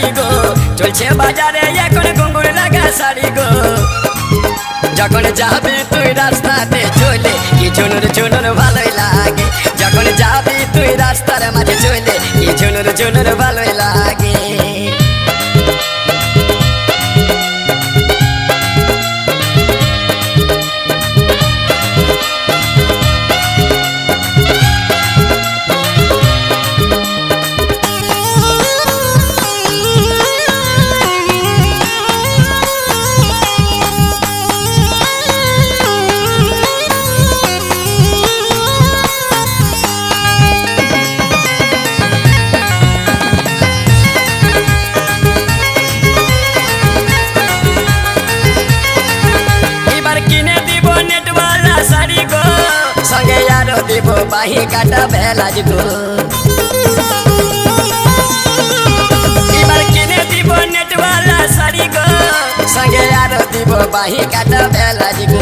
শাড়ি গো চলছে বাজারে এখন ঘুঙুর লাগা শাড়ি গো যখন যাবি তুই রাস্তাতে চলে কি ঝুনুর ঝুনুর ভালোই লাগে যখন যাবি তুই রাস্তার মাঝে চলে কি ঝুনুর ঝুনুর ভালোই লাগে संगे यारो दिबो बाही काटा बेलाज गो इबार किने दिबो नेट वाला साड़ी गो संगे यारो दिबो बाही काटा बेलाज गो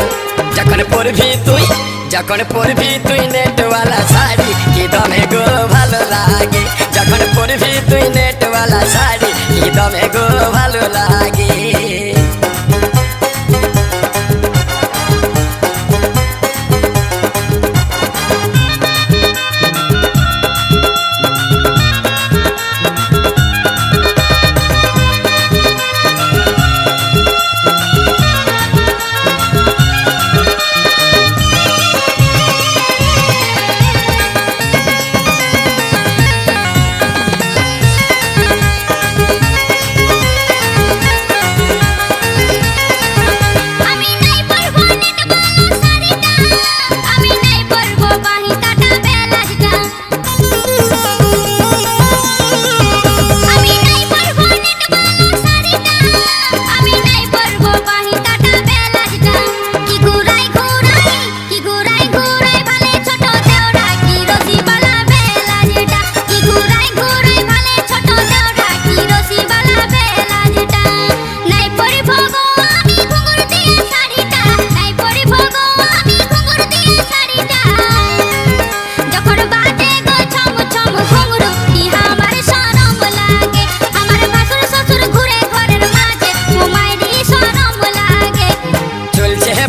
जखन पड़बी तुई नेट वाला साड़ी की दमे गो भालो लागे जखन पड़बी तुई नेट वाला साड़ी की दमे गो भालो लागे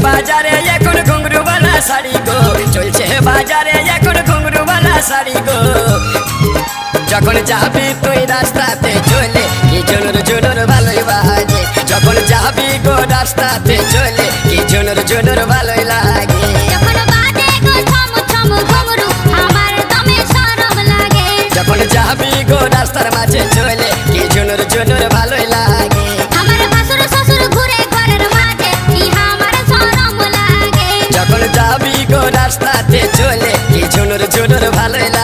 बाजारे এখন ঘুঙরু वाला শাড়ি গো চলছে বাজারে এখন ঘুঙরু वाला শাড়ি গো যখন যাবি তুই রাস্তাতে চলে কি ঝুনুর ঝুনুর ভালোই বাজে যখন যাবি গো রাস্তাতে চলে কি ঝুনুর ঝুনুর ভালোই লাগে যখন বাজে গো ছম ছম ঘুঙরু আমার দমে শরম লাগে যখন যাবি গো রাস্তার মাঝে চলে কি ঝুনুর ঝুনুর ভালোই লাগে আমার ভাসুর শ্বশুর ঘুরে ঘরের মাঝে কি আমার শরম লাগে যখন যাবি গো রাস্তাতে চলে কি ঝুনুর ঝুনুর ভালোই লাগে।